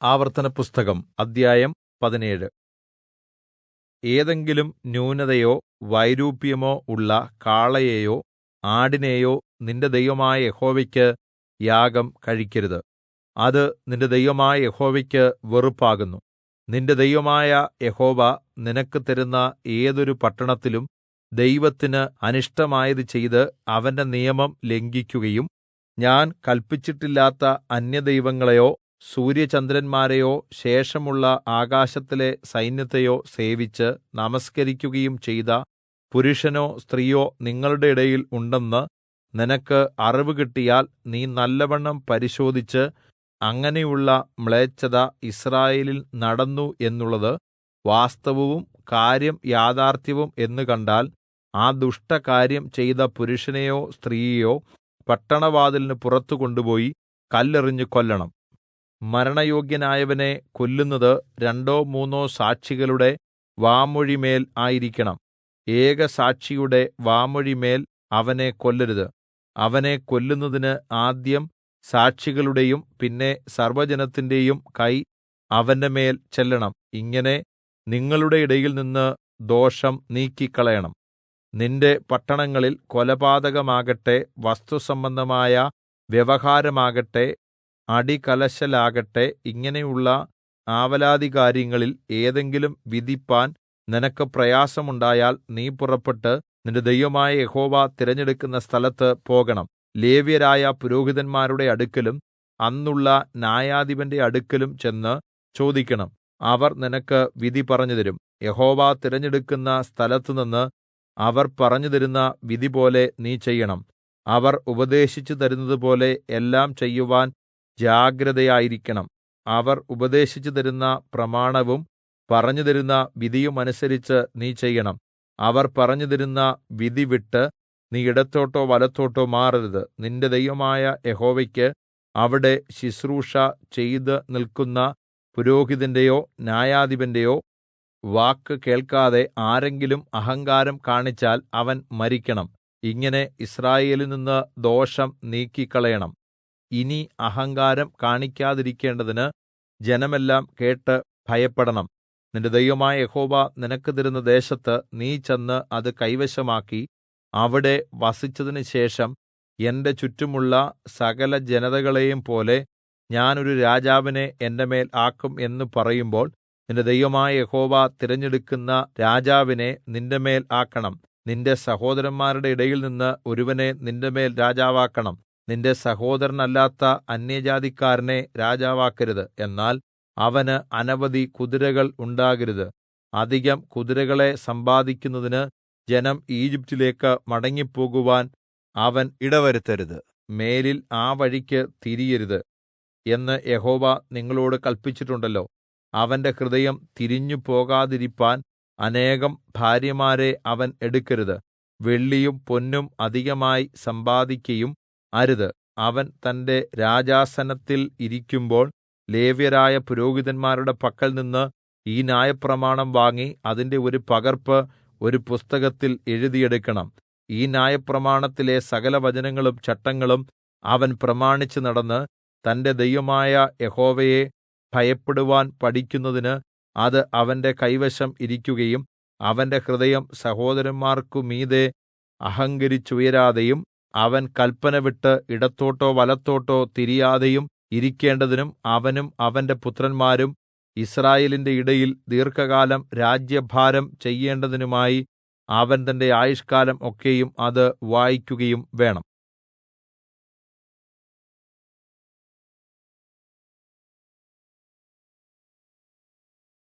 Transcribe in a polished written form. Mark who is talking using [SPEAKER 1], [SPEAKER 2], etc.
[SPEAKER 1] ആവർത്തനപുസ്തകം അദ്ധ്യായം 17. ഏതെങ്കിലും ന്യൂനതയോ വൈരൂപ്യമോ ഉള്ള കാളയെയോ ആടിനെയോ നിന്റെ ദൈവമായ യഹോവയ്ക്ക് യാഗം കഴിക്കരുത്. അത് നിന്റെ ദൈവമായ യഹോവയ്ക്ക് വെറുപ്പാകുന്നു. നിന്റെ ദൈവമായ യഹോവ നിനക്ക് തരുന്ന ഏതൊരു പട്ടണത്തിലും ദൈവത്തിന് അനിഷ്ടമായത് ചെയ്ത് അവന്റെ നിയമം ലംഘിക്കുകയും ഞാൻ കല്പിച്ചിട്ടില്ലാത്ത അന്യദൈവങ്ങളെയോ സൂര്യചന്ദ്രന്മാരെയോ ശേഷമുള്ള ആകാശത്തിലെ സൈന്യത്തെയോ സേവിച്ച് നമസ്കരിക്കുകയും ചെയ്ത പുരുഷനോ സ്ത്രീയോ നിങ്ങളുടെ ഇടയിൽ ഉണ്ടെന്ന് നിനക്ക് അറിവ് കിട്ടിയാൽ നീ നല്ലവണ്ണം പരിശോധിച്ച് അങ്ങനെയുള്ള മ്ലേച്ഛത യിസ്രായേലിൽ നടന്നു എന്നുള്ളത് വാസ്തവവും കാര്യം യാഥാർത്ഥ്യവും എന്ന് കണ്ടാൽ ആ ദുഷ്ടകാര്യം ചെയ്ത പുരുഷനെയോ സ്ത്രീയെയോ പട്ടണവാതിലിന് പുറത്ത് കൊണ്ടുപോയി കല്ലെറിഞ്ഞു കൊല്ലണം. മരണയോഗ്യനായവനെ കൊല്ലുന്നത് രണ്ടോ മൂന്നോ സാക്ഷികളുടെ വാമൊഴിമേൽ ആയിരിക്കണം. ഏകസാക്ഷിയുടെ വാമൊഴിമേൽ അവനെ കൊല്ലരുത്. അവനെ കൊല്ലുന്നതിന് ആദ്യം സാക്ഷികളുടെയും പിന്നെ സർവ്വജനത്തിന്റെയും കൈ അവന്റെ മേൽ ചെല്ലണം. ഇങ്ങനെ നിങ്ങളുടെ ഇടയിൽനിന്ന് ദോഷം നീക്കിക്കളയണം. നിന്റെ പട്ടണങ്ങളിൽ കൊലപാതകമാകട്ടെ, വസ്തുസംബന്ധമായ വ്യവഹാരമാകട്ടെ, അടികലശലാകട്ടെ, ഇങ്ങനെയുള്ള ആവലാധികാര്യങ്ങളിൽ ഏതെങ്കിലും വിധിപ്പാൻ നിനക്ക് പ്രയാസമുണ്ടായാൽ നീ പുറപ്പെട്ട് നിന്റെ ദൈവമായ യഹോവ തിരഞ്ഞെടുക്കുന്ന സ്ഥലത്ത് പോകണം. ലേവ്യരായ പുരോഹിതന്മാരുടെ അടുക്കലും അന്നുള്ള ന്യായാധിപന്റെ അടുക്കലും ചെന്ന് ചോദിക്കണം. അവർ നിനക്ക് വിധി പറഞ്ഞുതരും. യഹോവ തിരഞ്ഞെടുക്കുന്ന സ്ഥലത്തുനിന്ന് അവർ പറഞ്ഞുതരുന്ന വിധിപോലെ നീ ചെയ്യണം. അവർ ഉപദേശിച്ചു തരുന്നതുപോലെ എല്ലാം ചെയ്യുവാൻ ജാഗ്രതയായിരിക്കണം. അവർ ഉപദേശിച്ചു തരുന്ന പ്രമാണവും പറഞ്ഞുതരുന്ന വിധിയും അനുസരിച്ച് നീ ചെയ്യണം. അവർ പറഞ്ഞുതരുന്ന വിധി വിട്ട് നീ ഇടത്തോട്ടോ വലത്തോട്ടോ മാറരുത്. നിന്റെ ദൈവമായ യഹോവയ്ക്ക് അവിടെ ശുശ്രൂഷ ചെയ്ത് നിൽക്കുന്ന പുരോഹിതന്റെയോ ന്യായാധിപന്റെയോ വാക്ക് കേൾക്കാതെ ആരെങ്കിലും അഹങ്കാരം കാണിച്ചാൽ അവൻ മരിക്കണം. ഇങ്ങനെ യിസ്രായേലിൽ നിന്ന് ദോഷം നീക്കിക്കളയണം. ഇനി അഹങ്കാരം കാണിക്കാതിരിക്കേണ്ടതിന് ജനമെല്ലാം കേട്ട് ഭയപ്പെടണം. നിന്റെ ദൈവമായ യഹോവ നിനക്ക് തരുന്ന ദേശത്ത് നീ ചെന്ന് അത് കൈവശമാക്കി അവിടെ വസിച്ചതിന് ശേഷം എന്റെ ചുറ്റുമുള്ള സകല ജനതകളെയും പോലെ ഞാൻ ഒരു രാജാവിനെ എന്റെ മേൽ ആക്കും എന്ന് പറയുമ്പോൾ നിന്റെ ദൈവമായ യഹോവ തിരഞ്ഞെടുക്കുന്ന രാജാവിനെ നിന്റെമേൽ ആക്കണം. നിന്റെ സഹോദരന്മാരുടെ ഇടയിൽനിന്ന് ഒരുവനെ നിന്റെമേൽ രാജാവാക്കണം. നിന്റെ സഹോദരനല്ലാത്ത അന്യജാതിക്കാരനെ രാജാവാക്കരുത്. എന്നാൽ അവന് അനവധി കുതിരകൾ ഉണ്ടാകരുത്. അധികം കുതിരകളെ സമ്പാദിക്കുന്നതിന് ജനം ഈജിപ്റ്റിലേക്ക് മടങ്ങിപ്പോകുവാൻ അവൻ ഇടവരുത്തരുത്. മേലിൽ ആ വഴിക്ക് തിരിയരുത് എന്ന് യഹോവ നിങ്ങളോട് കല്പിച്ചിട്ടുണ്ടല്ലോ. അവന്റെ ഹൃദയം തിരിഞ്ഞു പോകാതിരിപ്പാൻ അനേകം ഭാര്യമാരെ അവൻ എടുക്കരുത്. വെള്ളിയും പൊന്നും അധികമായി സമ്പാദിക്കയും അരുത്. അവൻ തന്റെ രാജാസനത്തിൽ ഇരിക്കുമ്പോൾ ലേവ്യരായ പുരോഹിതന്മാരുടെ പക്കൽനിന്ന് ഈ ന്യായപ്രമാണം വാങ്ങി അതിന്റെ ഒരു പകർപ്പ് ഒരു പുസ്തകത്തിൽ എഴുതിയെടുക്കണം. ഈ ന്യായപ്രമാണത്തിലെ സകല വചനങ്ങളും ചട്ടങ്ങളും അവൻ പ്രമാണിച്ചു നടന്ന് തന്റെ ദൈവമായ യഹോവയെ ഭയപ്പെടുവാൻ പഠിക്കുന്നതിന് അത് അവന്റെ കൈവശം ഇരിക്കുകയും അവന്റെ ഹൃദയം സഹോദരന്മാർക്കു മീതെ അഹങ്കരിച്ചുയരാതെയും അവൻ കല്പന വിട്ട് ഇടത്തോട്ടോ വലത്തോട്ടോ തിരിയാതെയും ഇരിക്കേണ്ടതിനും അവനും അവന്റെ പുത്രന്മാരും യിസ്രായേലിന്റെ ഇടയിൽ ദീർഘകാലം രാജ്യഭാരം ചെയ്യേണ്ടതിനുമായി അവൻ തന്റെ ആയുഷ്കാലം ഒക്കെയും അത് വായിക്കുകയും വേണം.